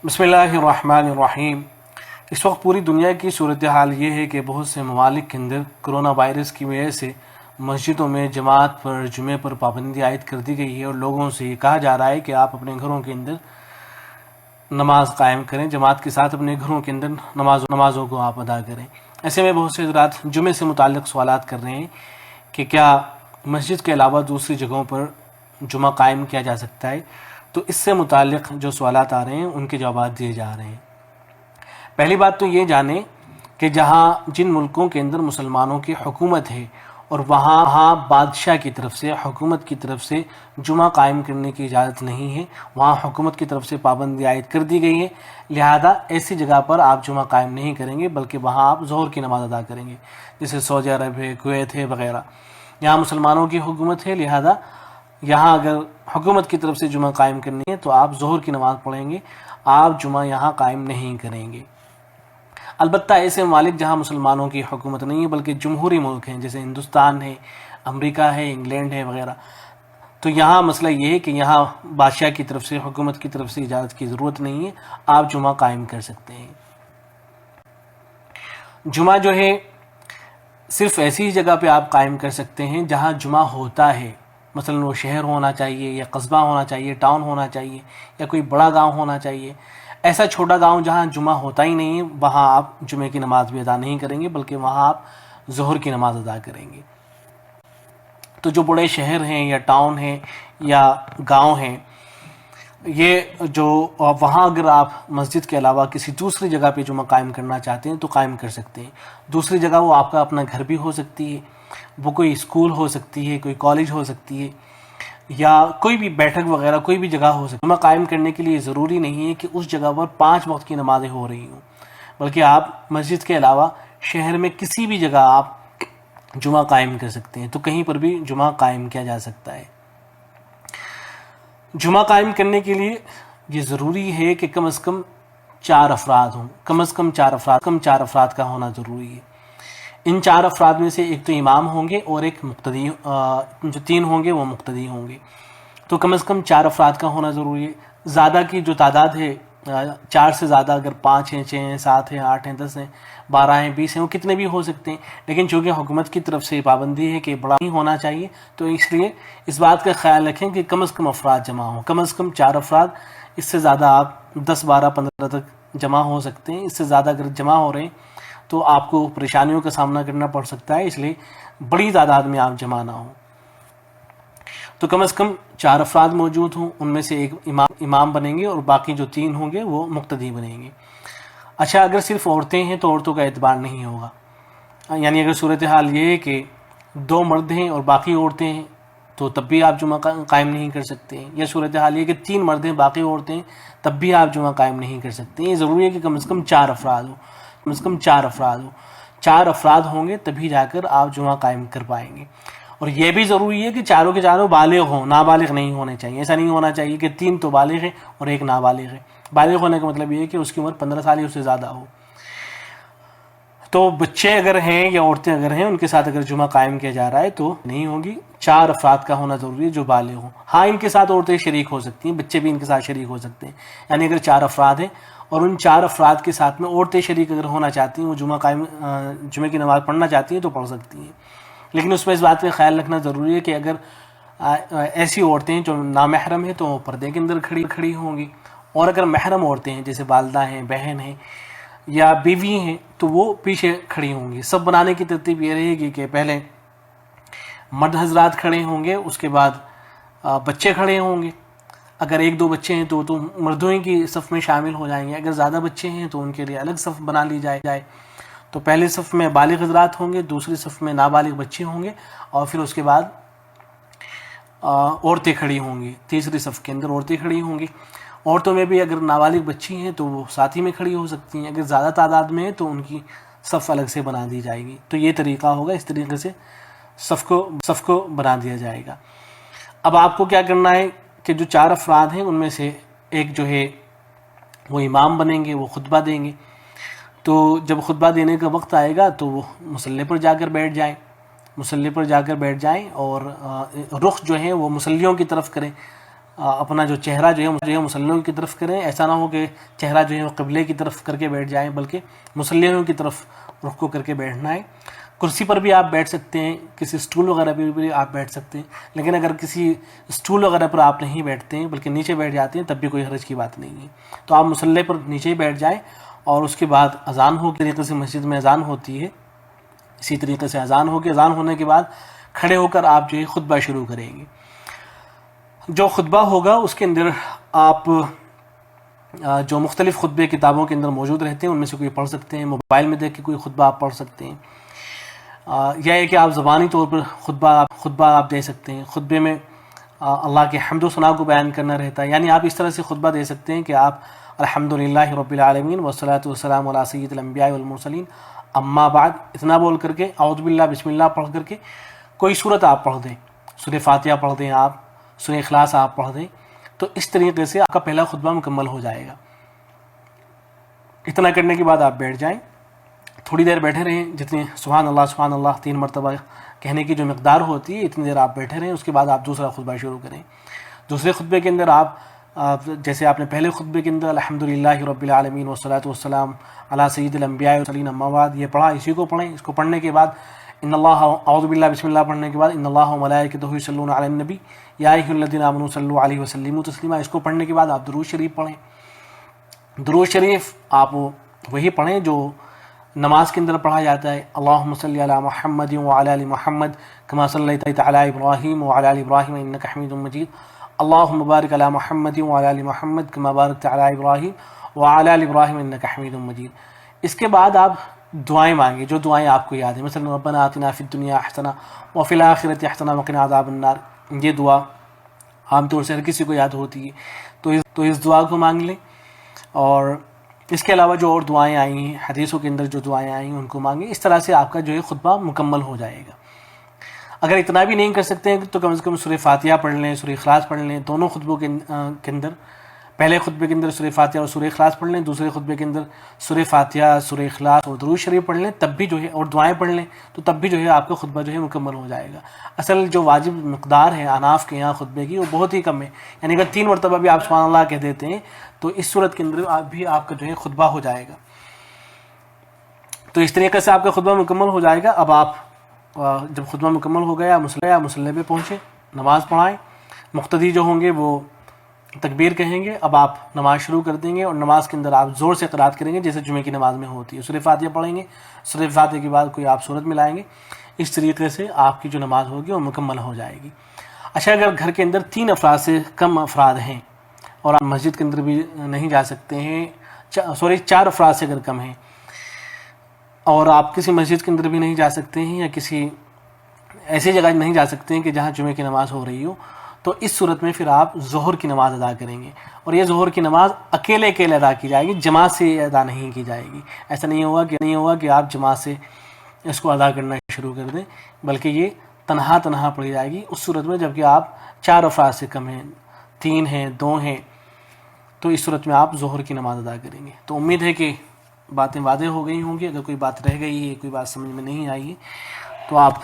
بسم اللہ الرحمن الرحیم۔ اس وقت پوری دنیا کی صورتحال یہ ہے کہ بہت سے ممالک کے اندر کرونا وائرس کی وجہ سے مسجدوں میں جماعت پر جمعے پر پابندی عائد کر دی گئی ہے، اور لوگوں سے یہ کہا جا رہا ہے کہ آپ اپنے گھروں کے اندر نماز قائم کریں، جماعت کے ساتھ اپنے گھروں کے اندر نمازوں کو آپ ادا کریں۔ ایسے میں بہت سے حضرات جمعے سے متعلق سوالات کر رہے ہیں کہ کیا مسجد کے علاوہ دوسری جگہوں پر جمعہ قائم کیا جا سکتا ہے؟ تو اس سے متعلق جو سوالات آ رہے ہیں ان کے جوابات دیے جا رہے ہیں۔ پہلی بات تو یہ جانیں کہ جن ملکوں کے اندر مسلمانوں کی حکومت ہے اور وہاں بادشاہ کی طرف سے، حکومت کی طرف سے جمعہ قائم کرنے کی اجازت نہیں ہے، وہاں حکومت کی طرف سے پابندی عائد کر دی گئی ہے، لہذا ایسی جگہ پر آپ جمعہ قائم نہیں کریں گے، بلکہ وہاں آپ ظہر کی نماز ادا کریں گے، جیسے سعودی عرب ہے، کویت ہے وغیرہ۔ یہاں مسلمانوں کی حکومت ہے، لہذا یہاں اگر حکومت کی طرف سے جمعہ قائم کرنی ہے تو آپ ظہر کی نماز پڑھیں گے، آپ جمعہ یہاں قائم نہیں کریں گے۔ البتہ ایسے ممالک جہاں مسلمانوں کی حکومت نہیں ہے بلکہ جمہوری ملک ہیں، جیسے ہندوستان ہے، امریکہ ہے، انگلینڈ ہے وغیرہ، تو یہاں مسئلہ یہ ہے کہ یہاں بادشاہ کی طرف سے، حکومت کی طرف سے اجازت کی ضرورت نہیں ہے، آپ جمعہ قائم کر سکتے ہیں۔ جمعہ جو ہے صرف ایسی ہی جگہ پہ آپ قائم کر سکتے ہیں جہاں جمعہ ہوتا ہے، مثلا وہ شہر ہونا چاہیے یا قصبہ ہونا چاہیے، ٹاؤن ہونا چاہیے، یا کوئی بڑا گاؤں ہونا چاہیے۔ ایسا چھوٹا گاؤں جہاں جمعہ ہوتا ہی نہیں ہے، وہاں آپ جمعے کی نماز بھی ادا نہیں کریں گے، بلکہ وہاں آپ ظہر کی نماز ادا کریں گے۔ تو جو بڑے شہر ہیں یا ٹاؤن ہیں یا گاؤں ہیں، یہ جو وہاں اگر آپ مسجد کے علاوہ کسی دوسری جگہ پہ جمعہ قائم کرنا چاہتے ہیں تو قائم کر سکتے ہیں۔ دوسری جگہ وہ آپ کا اپنا گھر بھی ہو سکتی ہے، وہ کوئی اسکول ہو سکتی ہے، کوئی کالج ہو سکتی ہے، یا کوئی بھی بیٹھک وغیرہ کوئی بھی جگہ ہو سکتی ہے۔ جمعہ قائم کرنے کے لیے ضروری نہیں ہے کہ اس جگہ پر 5 وقت کی نمازیں ہو رہی ہوں، بلکہ آپ مسجد کے علاوہ شہر میں کسی بھی جگہ آپ جمعہ قائم کر سکتے ہیں، تو کہیں پر بھی جمعہ قائم کیا جا سکتا ہے۔ جمعہ قائم کرنے کے لیے یہ ضروری ہے کہ کم از کم 4 افراد ہوں، کم از کم 4 افراد کا ہونا ضروری ہے۔ ان 4 افراد میں سے ایک تو امام ہوں گے اور ایک مقتدی، جو 3 ہوں گے وہ مقتدی ہوں گے، تو کم از کم 4 افراد کا ہونا ضروری ہے۔ زیادہ کی جو تعداد ہے، 4 سے زیادہ اگر 5 ہیں، 6 ہیں، 7 ہیں، 8 ہیں، 10 ہیں، 12 ہیں، 20 ہیں، وہ کتنے بھی ہو سکتے ہیں، لیکن چونکہ حکومت کی طرف سے پابندی ہے کہ بڑا نہیں ہونا چاہیے، تو اس لیے اس بات کا خیال رکھیں کہ کم از کم افراد جمع ہوں، کم از کم 4 افراد۔ اس سے زیادہ آپ 10، 12، 15 تک جمع ہو سکتے ہیں، اس سے زیادہ اگر جمع ہو رہے ہیں تو آپ کو پریشانیوں کا سامنا کرنا پڑ سکتا ہے، اس لیے بڑی تعداد میں آپ جمع نہ ہوں۔ تو کم از کم 4 افراد موجود ہوں، ان میں سے ایک امام بنیں گے اور باقی جو 3 ہوں گے وہ مقتدی بنیں گے۔ اچھا، اگر صرف عورتیں ہیں تو عورتوں کا اعتبار نہیں ہوگا، یعنی اگر صورتحال یہ ہے کہ 2 مرد ہیں اور باقی عورتیں ہیں تو تب بھی آپ جمعہ قائم نہیں کر سکتے ہیں، یا صورتحال یہ کہ 3 مرد ہیں باقی عورتیں ہیں تب بھی آپ جمعہ قائم نہیں کر سکتے ہیں۔ یہ ضروری ہے کہ کم از کم 4 افراد ہوں، کم از کم 4 افراد ہوں، 4 افراد ہوں گے تبھی جا کر آپ جمعہ قائم کر پائیں گے۔ اور یہ بھی ضروری ہے کہ چاروں کے چاروں بالغ ہوں، نابالغ نہیں ہونے چاہیے۔ ایسا نہیں ہونا چاہیے کہ 3 تو بالغ ہیں اور ایک نابالغ ہے۔ بالغ ہونے کا مطلب یہ ہے کہ اس کی عمر 15 سال یا اس سے زیادہ ہو۔ تو بچے اگر ہیں یا عورتیں اگر ہیں، ان کے ساتھ اگر جمعہ قائم کیا جا رہا ہے تو نہیں ہوگی۔ 4 افراد کا ہونا ضروری ہے جو بالغ ہوں۔ ہاں، ان کے ساتھ عورتیں شریک ہو سکتی ہیں، بچے بھی ان کے ساتھ شریک ہو سکتے ہیں، یعنی اگر 4 افراد ہیں اور ان 4 افراد کے ساتھ میں عورتیں شریک اگر ہونا چاہتی ہیں، وہ جمعہ کی نماز پڑھنا چاہتی ہیں تو پڑھ سکتی ہیں، لیکن اس میں اس بات کا خیال رکھنا ضروری ہے کہ اگر ایسی عورتیں جو نامحرم ہیں تو وہ پردے کے اندر کھڑی ہوں گی، اور اگر محرم عورتیں ہیں جیسے والدہ ہیں، بہن ہیں یا بیوی ہیں تو وہ پیچھے کھڑی ہوں گی۔ سب بنانے کی ترتیب یہ رہے گی کہ پہلے مرد حضرات کھڑے ہوں گے، اس کے بعد بچے کھڑے ہوں گے۔ اگر 1-2 بچے ہیں تو مردوں ہی کی صف میں شامل ہو جائیں گے، اگر زیادہ بچے ہیں تو ان کے لیے الگ صف بنا لی جائے۔ تو پہلے صف میں بالغ حضرات ہوں گے، دوسری صف میں نابالغ بچے ہوں گے، اور پھر اس کے بعد عورتیں کھڑی ہوں گی، تیسری صف کے اندر عورتیں کھڑی ہوں گی۔ عورتوں میں بھی اگر نابالغ بچی ہیں تو وہ ساتھ ہی میں کھڑی ہو سکتی ہیں، اگر زیادہ تعداد میں ہے تو ان کی صف الگ سے بنا دی جائے گی۔ تو یہ طریقہ ہوگا، اس طریقے سے صف کو بنا دیا جائے گا۔ اب آپ کو کیا کرنا ہے کہ جو 4 افراد ہیں ان میں سے ایک جو ہے وہ امام بنیں گے، وہ خطبہ دیں گے۔ تو جب خطبہ دینے کا وقت آئے گا تو وہ مصلی پر جا کر بیٹھ جائیں اور رخ جو ہے وہ مصلیوں کی طرف کریں، اپنا جو چہرہ جو ہے مصلیوں کی طرف کریں. ایسا نہ ہو کہ چہرہ جو ہے وہ قبلے کی طرف کر کے بیٹھ جائیں، بلکہ مصلیوں کی طرف رخ کو کر کے بیٹھنا ہے. کرسی پر بھی آپ بیٹھ سکتے ہیں، کسی اسٹول وغیرہ پہ بھی آپ بیٹھ سکتے ہیں، لیکن اگر کسی اسٹول وغیرہ پر آپ نہیں بیٹھتے ہیں بلکہ نیچے بیٹھ جاتے ہیں تب بھی کوئی حرج کی بات نہیں ہے. تو آپ مصلی پر نیچے ہی بیٹھ جائیں، اور اس کے بعد اذان ہو طریقے سے مسجد میں اذان ہوتی ہے، اسی طریقے سے اذان ہوگی. اذان ہونے کے بعد کھڑے ہو کر آپ جو ہے خطبہ شروع کریں گے. جو خطبہ ہوگا اس کے اندر آپ جو مختلف خطبے کتابوں کے اندر موجود رہتے ہیں ان میں سے کوئی پڑھ سکتے ہیں. موبائل میں دیکھ کے کوئی خطبہ آپ پڑھ سکتے ہیں، یا ہے کہ آپ زبانی طور پر خطبہ آپ دے سکتے ہیں. خطبے میں اللہ کے حمد و ثنا کو بیان کرنا رہتا ہے، یعنی آپ اس طرح سے خطبہ دے سکتے ہیں کہ آپ الحمدللہ رب العالمین والصلاۃ والسلام علی سید الانبیاء والمرسلین اما بعد اتنا بول کر کے اعوذ باللہ بسم اللہ پڑھ کر کے کوئی صورت آپ پڑھ دیں، سورہ فاتحہ پڑھ دیں، آپ سورہ اخلاص آپ پڑھ دیں. تو اس طریقے سے آپ کا پہلا خطبہ مکمل ہو جائے گا. اتنا کرنے کے بعد آپ بیٹھ جائیں، تھوڑی دیر بیٹھے رہیں، جتنے سبحان اللہ 3 مرتبہ کہنے کی جو مقدار ہوتی ہے اتنی دیر آپ بیٹھے رہیں. اس کے بعد آپ دوسرا خطبہ شروع کریں. دوسرے خطبے کے اندر آپ جیسے آپ نے پہلے خطبے کے اندر الحمدللہ رب العالمین والصلاۃ والسلام علی سید الانبیاء والمرسلین اما بعد یہ پڑھا، اسی کو پڑھیں. اس کو پڑھنے کے بعد ان اللہ اعوذ باللہ بسم اللہ پڑھنے کے بعد ان اللہ وملائکتہ یصلون علی النبی یا ایھا الذین آمنوا صلوا علیہ وسلموا تسلیما. اس کو پڑھنے کے بعد آپ درود شریف پڑھیں. درود شریف آپ وہی پڑھیں جو نماز کے اندر پڑھا جاتا ہے. اللہم صلی علی محمد وعلی آل محمد کما صلیت علی ابراہیم وعلی آل ابراہیم انک حمید مجید. اللہم بارک علی محمد وعلی آل محمد کما بارکت علی ابراہیم وعلی آل ابراہیم انک حمید مجید. اس کے بعد آپ دعائیں مانگیں جو دعائیں آپ کو یاد ہیں، مثلا ربنا آتنا فی الدنیا حسنہ وفی الآخرۃ حسنہ وقنا عذاب النار. یہ دعا عام طور سے ہر کسی کو یاد ہوتی ہے، تو اس دعا کو مانگ لیں. اور اس کے علاوہ جو اور دعائیں آئی ہیں حدیثوں کے اندر جو دعائیں آئی ہیں ان کو مانگیں. اس طرح سے آپ کا جو ہے خطبہ مکمل ہو جائے گا. اگر اتنا بھی نہیں کر سکتے ہیں تو کم از کم سورہ فاتحہ پڑھ لیں، سورہ اخلاص پڑھ لیں. دونوں خطبوں کے اندر پہلے خطبے کے اندر سورہ فاتحہ اور سورہ اخلاص پڑھ لیں، دوسرے خطبے کے اندر سورہ فاتحہ، سورہ اخلاص اور درود شریف پڑھ لیں، تب بھی جو ہے اور دعائیں پڑھ لیں تو تب بھی جو ہے آپ کا خطبہ جو ہے مکمل ہو جائے گا. اصل جو واجب مقدار ہے اناف کے یہاں خطبے کی وہ بہت ہی کم ہے، یعنی اگر 3 مرتبہ بھی آپ سبحان اللہ کہہ دیتے ہیں تو اس صورت کے اندر آپ کا جو ہے خطبہ ہو جائے گا. تو اس طریقے سے آپ کا خطبہ مکمل ہو جائے گا. اب آپ جب خطبہ مکمل ہو گیا مصلی پہ پہنچے، نماز پڑھائیں. مقتدی جو ہوں گے وہ تکبیر کہیں گے. اب آپ نماز شروع کر دیں گے اور نماز کے اندر آپ زور سے قرات کریں گے جیسے جمعے کی نماز میں ہوتی ہے. سورہ فاتحہ پڑھیں گے، سورہ فاتحہ کے بعد کوئی آپ سورت ملائیں گے. اس طریقے سے آپ کی جو نماز ہوگی وہ مکمل ہو جائے گی. اچھا، اگر گھر کے اندر 3 افراد سے کم افراد ہیں اور آپ مسجد کے اندر بھی نہیں جا سکتے ہیں، 4 افراد سے اگر کم ہیں اور آپ کسی مسجد کے اندر بھی نہیں جا سکتے ہیں یا کسی ایسی جگہ نہیں جا سکتے ہیں کہ جہاں جمعے کی نماز ہو رہی ہو، تو اس صورت میں پھر آپ ظہر کی نماز ادا کریں گے. اور یہ ظہر کی نماز اکیلے ادا کی جائے گی، جماعت سے ادا نہیں کی جائے گی. ایسا نہیں ہوگا کہ آپ جماعت سے اس کو ادا کرنا شروع کر دیں، بلکہ یہ تنہا پڑھی جائے گی اس صورت میں جبکہ آپ 4 افراد سے کم ہیں، 3 ہیں، 2 ہیں، تو اس صورت میں آپ ظہر کی نماز ادا کریں گے. تو امید ہے کہ باتیں واضح ہو گئی ہوں گی. اگر کوئی بات رہ گئی ہے، کوئی بات سمجھ میں نہیں آئی ہے تو آپ